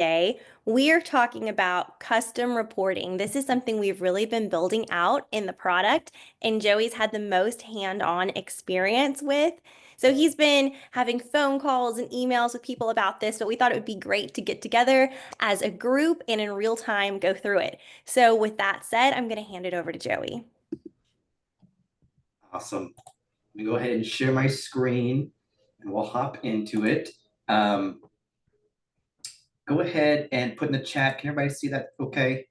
Today, we are talking about custom reporting. This is something we've really been building out in the product, and Joey's had the most hands-on experience with. So he's been having phone calls and emails with people about this, but we thought it would be great to get together as a group and in real time go through it. So with that said, I'm going to hand it over to Joey. Awesome. Let me go ahead and share my screen and we'll hop into it. Go ahead and put in the chat. Can everybody see that okay?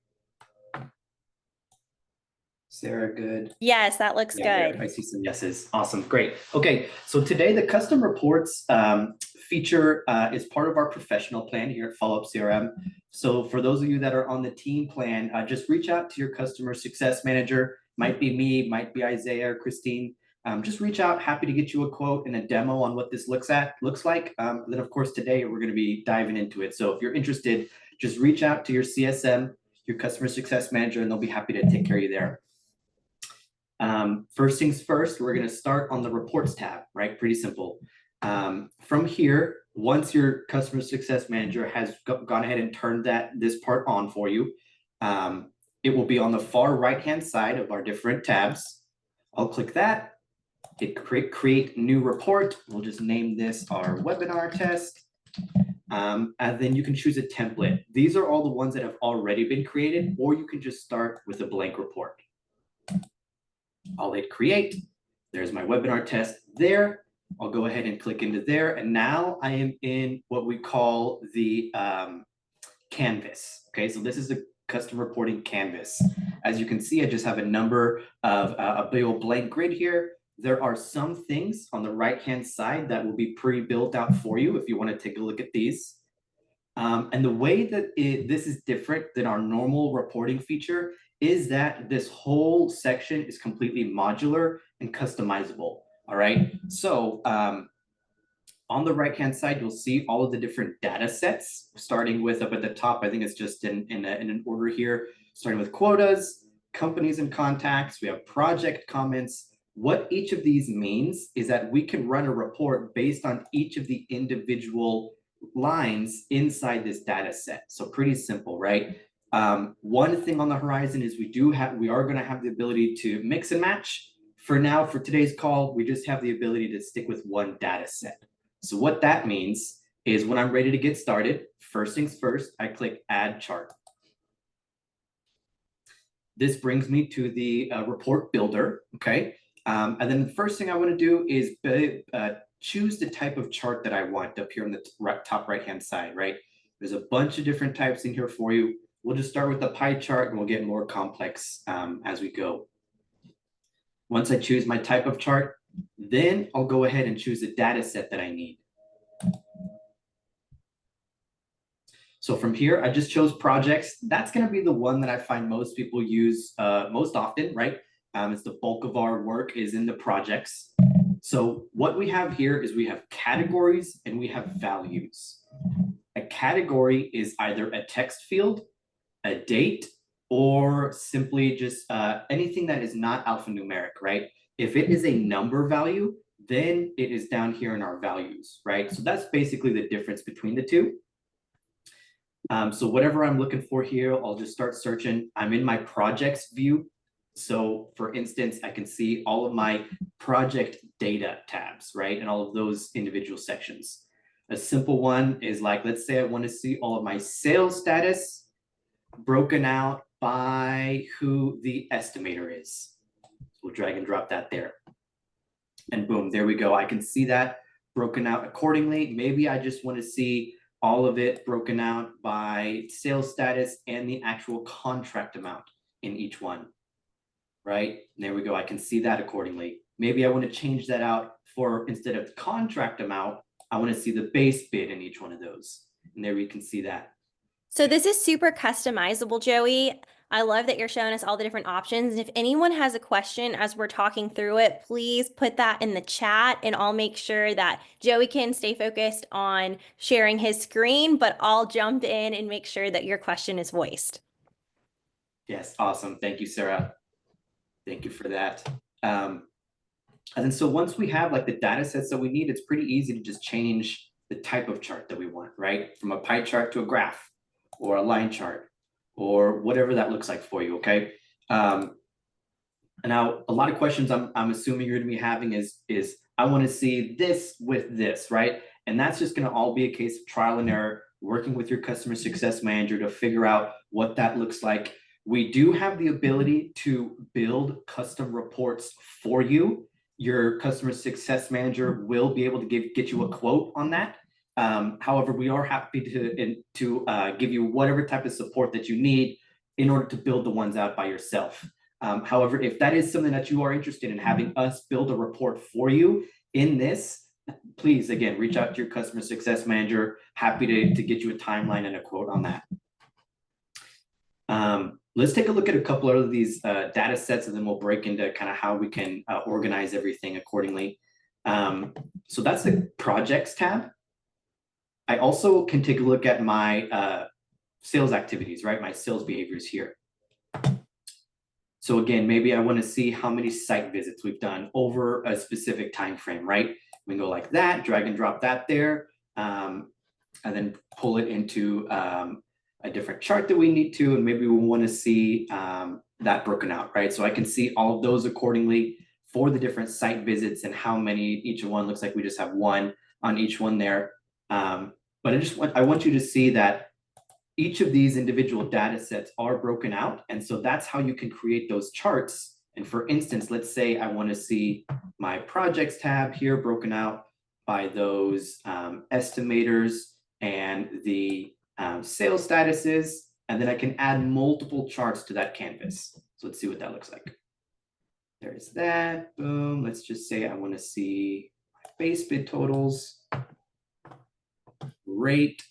Sarah, good. Yes, that looks Yeah, there. good. I see some yeses. Awesome. Great. Okay. So today the custom reports feature is part of our professional plan here at FollowUp CRM. So for those of you that are on the team plan, just reach out to your customer success manager. Might be me, might be Isaiah or Christine. Just reach out. Happy to get you a quote and a demo on what this looks like. Then of course today we're going to be diving into it. So if you're interested, just reach out to your CSM, your customer success manager, and they'll be happy to take care of you there. First things first, we're going to start on the reports tab, right? Pretty simple. From here, once your customer success manager has gone ahead and turned this part on for you, it will be on the far right-hand side of our different tabs. I'll click that. Hit create new report. We'll just name this our webinar test. And then you can choose a template. These are all the ones that have already been created, or you can just start with a blank report. I'll hit create. There's my webinar test there. I'll go ahead and click into there. And now I am in what we call the canvas. Okay, so this is the custom reporting canvas. As you can see, I just have a number of a big old blank grid here. There are some things on the right-hand side that will be pre-built out for you if you want to take a look at these. And the way that this is different than our normal reporting feature is that this whole section is completely modular and customizable. All right. So on the right-hand side, you'll see all of the different data sets, starting with up at the top. I think it's just in an order here, starting with quotas, companies and contacts. We have project comments. What each of these means is that we can run a report based on each of the individual lines inside this data set. So pretty simple, right? One thing on the horizon is we are going to have the ability to mix and match. For now, for today's call, we just have the ability to stick with one data set. So what that means is when I'm ready to get started, first things first, I click add chart. This brings me to the report builder, okay? And then the first thing I want to do is choose the type of chart that I want up here on the top right-hand side, right? There's a bunch of different types in here for you. We'll just start with the pie chart and we'll get more complex as we go. Once I choose my type of chart, then I'll go ahead and choose the data set that I need. So from here, I just chose projects. That's going to be the one that I find most people use most often, right? It's the bulk of our work is in the projects. So what we have here is we have categories and we have values. A category is either a text field, a date, or simply just anything that is not alphanumeric, right? If it is a number value, then it is down here in our values, right? So that's basically the difference between the two. So whatever I'm looking for here, I'll just start searching. I'm in my projects view. So for instance, I can see all of my project data tabs, right? And all of those individual sections. A simple one is like, let's say I want to see all of my sales status broken out by who the estimator is. So we'll drag and drop that there. And boom, there we go. I can see that broken out accordingly. Maybe I just want to see all of it broken out by sales status and the actual contract amount in each one, right? And there we go. I can see that accordingly. Maybe I want to change that out for, instead of contract amount, I want to see the base bid in each one of those. And there we can see that. So this is super customizable, Joey. I love that you're showing us all the different options. And if anyone has a question as we're talking through it, please put that in the chat and I'll make sure that Joey can stay focused on sharing his screen, but I'll jump in and make sure that your question is voiced. Yes, awesome. Thank you, Sarah. Thank you for that. And then so once we have like the data sets that we need, it's pretty easy to just change the type of chart that we want, right? From a pie chart to a graph. or a line chart or whatever that looks like for you, okay? Now, a lot of questions I'm assuming you're going to be having is I want to see this with this, right? And that's just going to all be a case of trial and error, working with your customer success manager to figure out what that looks like. We do have the ability to build custom reports for you. Your customer success manager will be able to get you a quote on that. However, we are happy to give you whatever type of support that you need in order to build the ones out by yourself. However, if that is something that you are interested in having us build a report for you in this, please, again, reach out to your customer success manager. Happy to get you a timeline and a quote on that. Let's take a look at a couple of these data sets, and then we'll break into kind of how we can organize everything accordingly. So that's the projects tab. I also can take a look at my sales activities, right? My sales behaviors here. So again, maybe I want to see how many site visits we've done over a specific time frame, right? We can go like that, drag and drop that there, and then pull it into a different chart that we need to, and maybe we want to see that broken out, right? So I can see all of those accordingly for the different site visits and how many each one. Looks like we just have one on each one there. But I want you to see that each of these individual data sets are broken out. And so that's how you can create those charts. And for instance, let's say I want to see my projects tab here broken out by those estimators and the sales statuses. And then I can add multiple charts to that canvas. So let's see what that looks like. There's that. Boom. Let's just say I want to see my base bid totals. Great.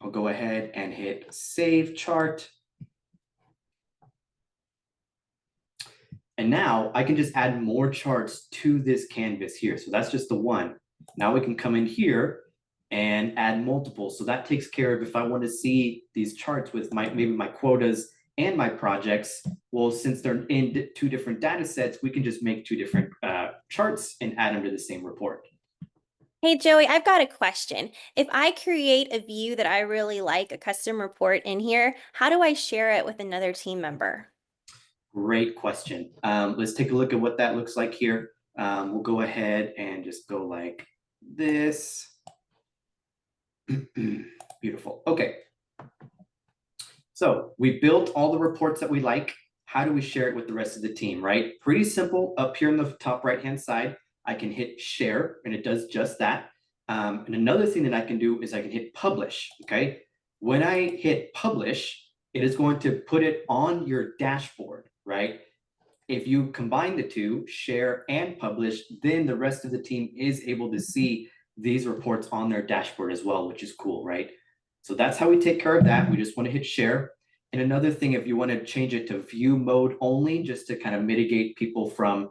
I'll go ahead and hit save chart. And now I can just add more charts to this canvas here. So that's just the one. Now we can come in here and add multiple. So that takes care of if I want to see these charts with maybe my quotas and my projects. Well, since they're in two different data sets, we can just make two different charts and add them to the same report. Hey, Joey, I've got a question. If I create a view that I really like, a custom report in here, how do I share it with another team member? Great question. Let's take a look at what that looks like here. We'll go ahead and just go like this. Beautiful. Okay. So we built all the reports that we like. How do we share it with the rest of the team, right? Pretty simple. Up here on the top right-hand side, I can hit share, and it does just that. And another thing that I can do is I can hit publish, okay? When I hit publish, it is going to put it on your dashboard, right? If you combine the two, share and publish, then the rest of the team is able to see these reports on their dashboard as well, which is cool, right? So that's how we take care of that. We just want to hit share. And another thing, if you want to change it to view mode only, just to kind of mitigate people from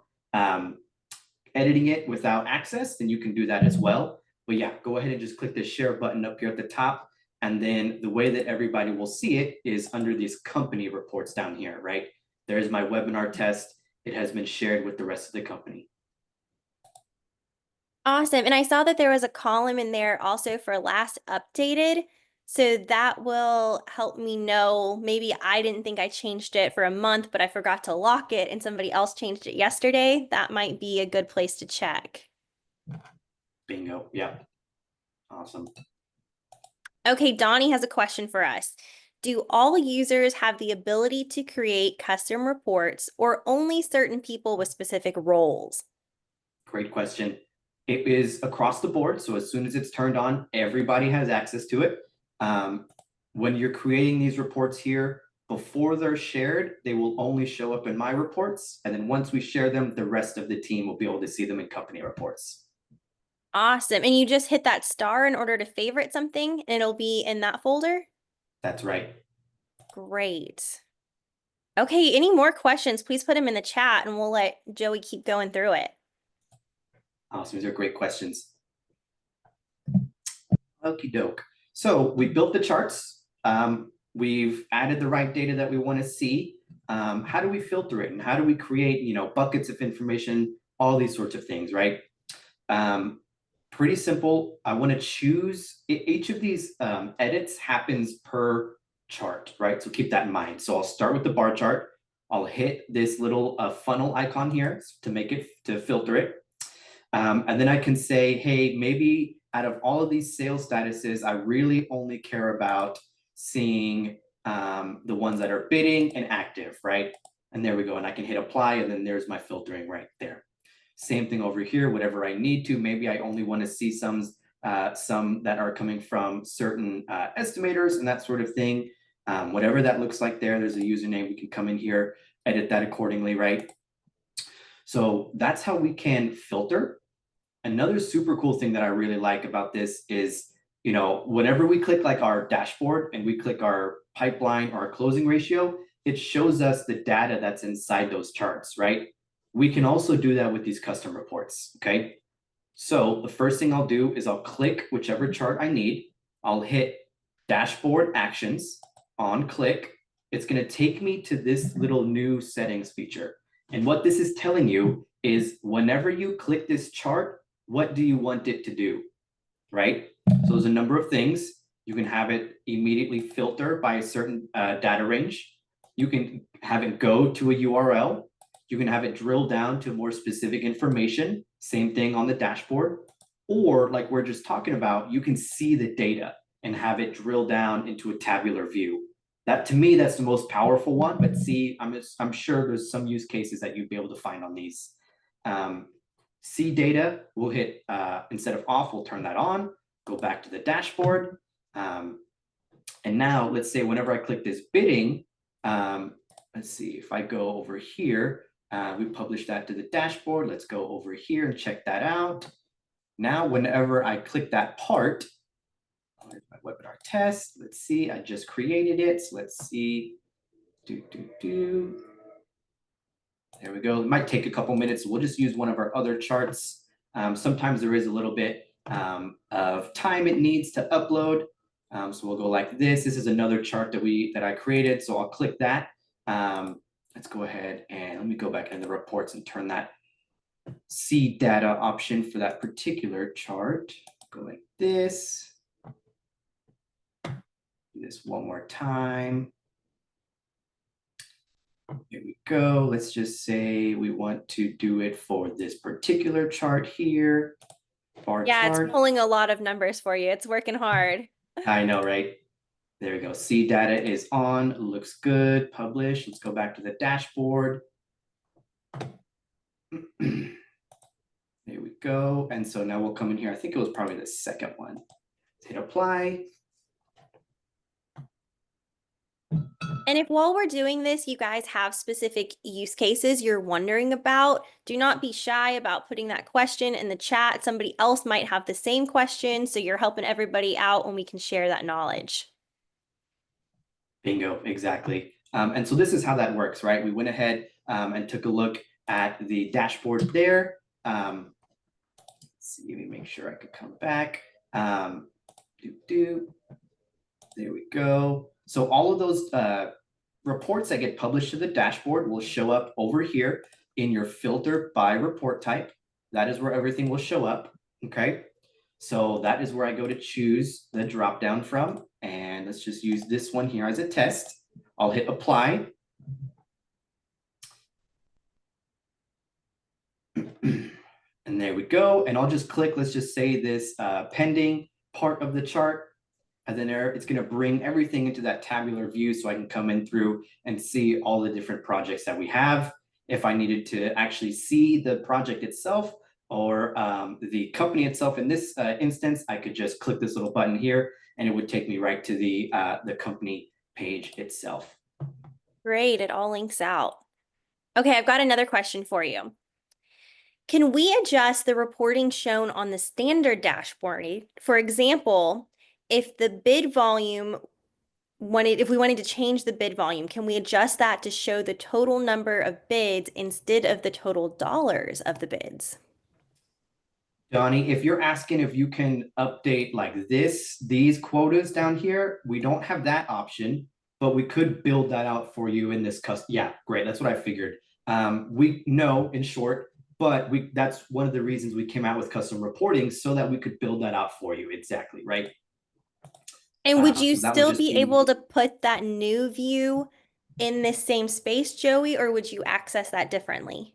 editing it without access, then you can do that as well. But yeah, go ahead and just click the share button up here at the top. And then the way that everybody will see it is under these company reports down here, right? There's my webinar test. It has been shared with the rest of the company. Awesome. And I saw that there was a column in there also for last updated. So that will help me know, maybe I didn't think I changed it for a month, but I forgot to lock it and somebody else changed it yesterday. That might be a good place to check. Bingo. Yeah. Awesome. Okay, Donnie has a question for us. Do all users have the ability to create custom reports or only certain people with specific roles? Great question. It is across the board. So as soon as it's turned on, everybody has access to it. When you're creating these reports here, before they're shared, they will only show up in my reports. And then once we share them, the rest of the team will be able to see them in company reports. Awesome. And you just hit that star in order to favorite something and it'll be in that folder? That's right. Great. Okay, any more questions, please put them in the chat and we'll let Joey keep going through it. Awesome. These are great questions. Okie doke. So we built the charts. We've added the right data that we want to see. How do we filter it and how do we create, buckets of information, all these sorts of things, right? Pretty simple. I want to choose each of these edits happens per chart, right? So keep that in mind. So I'll start with the bar chart. I'll hit this little funnel icon here to make it, to filter it. And then I can say, hey, maybe out of all of these sales statuses, I really only care about seeing the ones that are bidding and active, right? And there we go. And I can hit apply, and then there's my filtering right there. Same thing over here, whatever I need to. Maybe I only want to see some that are coming from certain estimators and that sort of thing. Whatever that looks like there, there's a username. We can come in here, edit that accordingly, right? So that's how we can filter. Another super cool thing that I really like about this is, you know, whenever we click like our dashboard and we click our pipeline or our closing ratio, it shows us the data that's inside those charts, right? We can also do that with these custom reports, okay? So the first thing I'll do is I'll click whichever chart I need. I'll hit dashboard actions on click. It's going to take me to this little new settings feature. And what this is telling you is whenever you click this chart, what do you want it to do, right? So there's a number of things. You can have it immediately filter by a certain data range. You can have it go to a URL. You can have it drill down to more specific information. Same thing on the dashboard. Or like we're just talking about, you can see the data and have it drill down into a tabular view. That, to me, that's the most powerful one. But see, I'm sure there's some use cases that you'd be able to find on these. See data, we'll hit, instead of off, we'll turn that on, go back to the dashboard. And now let's say whenever I click this bidding, let's see if I go over here, we publish that to the dashboard. Let's go over here and check that out. Now, whenever I click that part, here's my webinar test. Let's see, I just created it. So let's see, there we go. It might take a couple minutes. We'll just use one of our other charts. Sometimes there is a little bit of time it needs to upload. So we'll go like this. This is another chart that I created. So I'll click that. Let's go ahead and let me go back into the reports and turn that see data option for that particular chart. Go like this. Do this one more time. Here we go. Let's just say we want to do it for this particular chart here. Bar chart. It's pulling a lot of numbers for you. It's working hard. I know, right? There we go. See data is on. Looks good. Publish. Let's go back to the dashboard. There we go. And so now we'll come in here. I think it was probably the second one. Let's hit apply. And if while we're doing this, you guys have specific use cases you're wondering about, do not be shy about putting that question in the chat. Somebody else might have the same question, so you're helping everybody out when we can share that knowledge. Bingo, exactly. And so this is how that works, right? We went ahead and took a look at the dashboard there. Let's see, let me make sure I could come back. There we go. So all of those reports that get published to the dashboard will show up over here in your filter by report type. That is where everything will show up, okay? So that is where I go to choose the dropdown from. And let's just use this one here as a test. I'll hit apply. And there we go. And I'll just click, let's just say this pending part of the chart. And then there, it's going to bring everything into that tabular view so I can come in through and see all the different projects that we have. If I needed to actually see the project itself or the company itself in this instance, I could just click this little button here and it would take me right to the company page itself. Great, it all links out. Okay, I've got another question for you. Can we adjust the reporting shown on the standard dashboard? For example, if the bid volume if we wanted to change the bid volume, can we adjust that to show the total number of bids instead of the total dollars of the bids? Donnie, if you're asking if you can update like these quotas down here, we don't have that option, but we could build that out for you in this custom. Yeah, great. That's what I figured. We know in short, but that's one of the reasons we came out with custom reporting so that we could build that out for you. Exactly, right? And would you So that would still just be be, able to put that new view in this same space, Joey, or would you access that differently?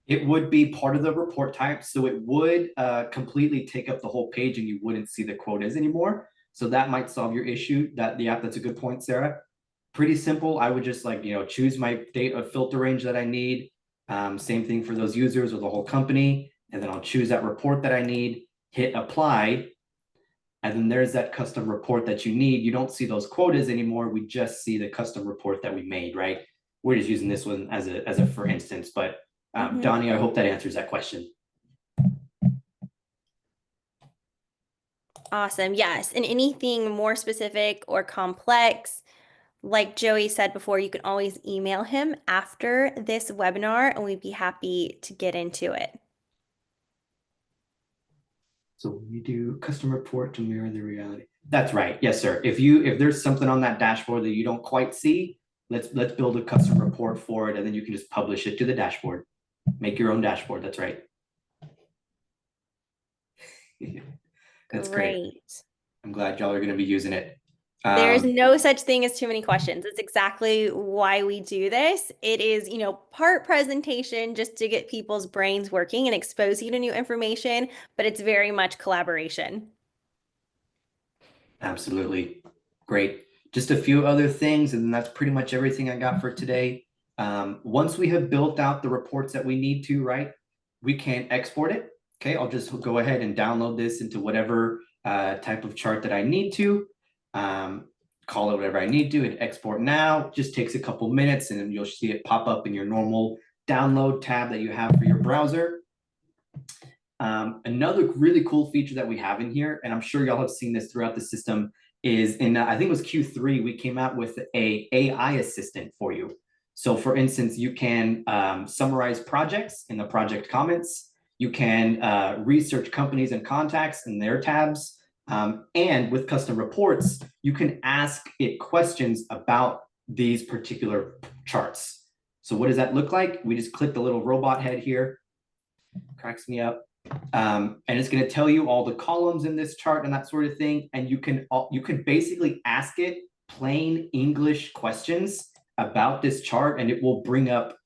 it would be part of the report type. So it would completely take up the whole page and you wouldn't see the quotas anymore. So that might solve your issue. Yeah, that's a good point, Sarah. Pretty simple. I would just like, choose my date of filter range that I need. Same thing for those users or the whole company. And then I'll choose that report that I need, hit apply. And then there's that custom report that you need. You don't see those quotas anymore. We just see the custom report that we made, right? We're just using this one as a for instance. But Hmm. Donnie, I hope that answers that question. Awesome. Yes. And anything more specific or complex, like Joey said before, you can always email him after this webinar and we'd be happy to get into it. So we do custom report to mirror the reality. That's right. Yes, sir. If there's something on that dashboard that you don't quite see, let's build a custom report for it, and then you can just publish it to the dashboard. Make your own dashboard. That's right. That's great. Great. I'm glad y'all are going to be using it. There's Um, no such thing as too many questions. It's exactly why we do this. It is, part presentation just to get people's brains working and expose you to new information, but it's very much collaboration. Absolutely. Great. Just a few other things, and that's pretty much everything I got for today. Once we have built out the reports that we need to, right, we can export it. Okay, I'll just go ahead and download this into whatever type of chart that I need to. Um, Call it whatever I need to, and export now. Just takes a couple minutes, and then you'll see it pop up in your normal download tab that you have for your browser. Another really cool feature that we have in here, and I'm sure y'all have seen this throughout the system, is in I think it was Q3, we came out with a AI assistant for you. So for instance, you can summarize projects in the project comments. You can research companies and contacts in their tabs. And with custom reports, you can ask it questions about these particular charts. So what does that look like? We just click the little robot head here, cracks me up. And it's going to tell you all the columns in this chart and that sort of thing. And you can basically ask it plain English questions about this chart, and it will bring up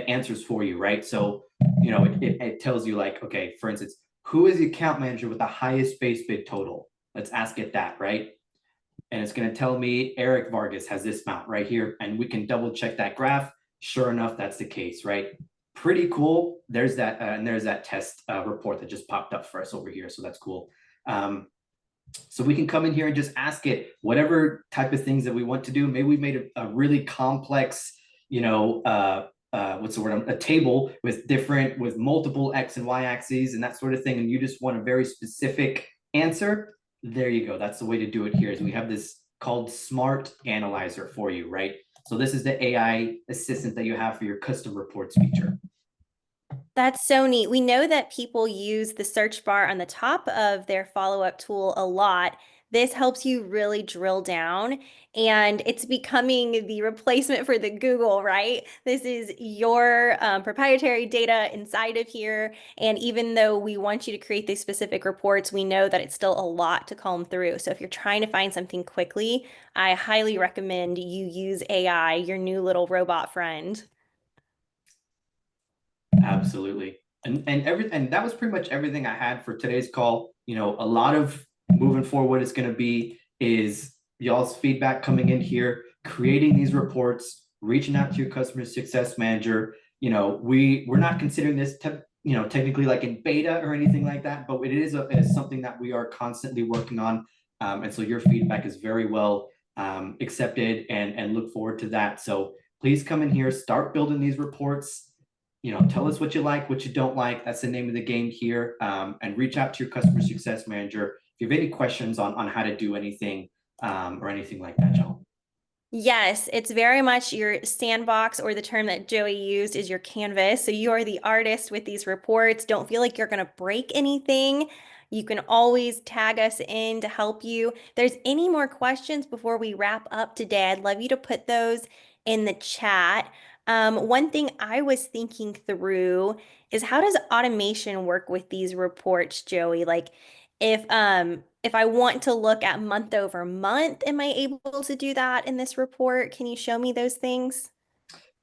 answers for you, right? So it tells you like, okay, for instance, who is the account manager with the highest base bid total? Let's ask it that, right? And it's going to tell me Eric Vargas has this amount right here, and we can double check that graph. Sure enough, that's the case, right? Pretty cool. There's that, and there's that test report that just popped up for us over here, so that's cool. So we can come in here and just ask it whatever type of things that we want to do. Maybe we made a really complex, what's the word? A table with multiple X and Y axes and that sort of thing, and you just want a very specific answer. There you go. That's the way to do it here. Is we have this called Smart Analyzer for you, right? So this is the AI assistant that you have for your custom reports feature. That's so neat. We know that people use the search bar on the top of their follow-up tool a lot. This helps you really drill down, and it's becoming the replacement for the Google, right? This is your proprietary data inside of here. And even though we want you to create these specific reports, we know that it's still a lot to comb through. So if you're trying to find something quickly, I highly recommend you use AI, your new little robot friend. Absolutely. And that was pretty much everything I had for today's call. A lot of moving forward is going to be is y'all's feedback coming in here, creating these reports, reaching out to your customer success manager. We're not considering this technically like in beta or anything like that, but it is something that we are constantly working on. And so your feedback is very well accepted, and look forward to that. So please come in here, start building these reports. Tell us what you like, what you don't like. That's the name of the game here. And reach out to your customer success manager if you have any questions on how to do anything or anything like that, John. Yes, it's very much your sandbox, or the term that Joey used is your canvas. So you are the artist with these reports. Don't feel like you're going to break anything. You can always tag us in to help you. If there's any more questions before we wrap up today, I'd love you to put those in the chat. One thing I was thinking through is, how does automation work with these reports, Joey? Like, if if I want to look at month over month, am I able to do that in this report? Can you show me those things?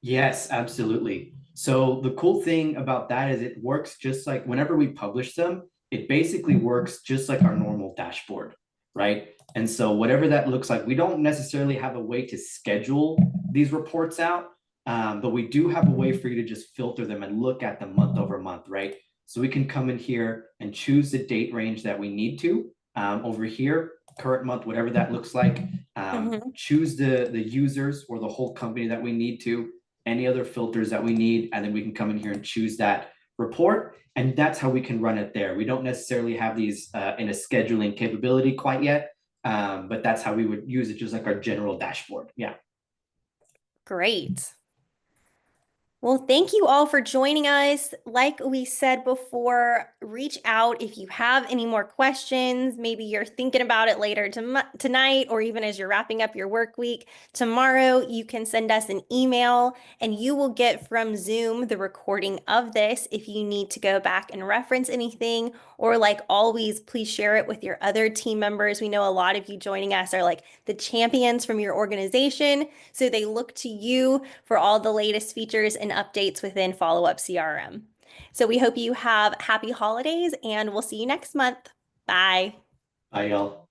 Yes, absolutely. So the cool thing about that is it works just like whenever we publish them, it basically works just like our normal dashboard, right? And so whatever that looks like, we don't necessarily have a way to schedule these reports out, but we do have a way for you to just filter them and look at them month over month, right? So we can come in here and choose the date range that we need to. Over here, current month, whatever that looks like, Mhm. choose the users or the whole company that we need to, any other filters that we need, and then we can come in here and choose that report. And that's how we can run it there. We don't necessarily have these in a scheduling capability quite yet, but that's how we would use it, just like our general dashboard. Yeah. Great. Well, thank you all for joining us. Like we said before, reach out if you have any more questions. Maybe you're thinking about it later tonight, or even as you're wrapping up your work week. Tomorrow, you can send us an email and you will get from Zoom the recording of this if you need to go back and reference anything. Or, like always, please share it with your other team members. We know a lot of you joining us are like the champions from your organization. So they look to you for all the latest features and updates within FollowUp CRM. So we hope you have happy holidays and we'll see you next month. Bye. Bye, y'all.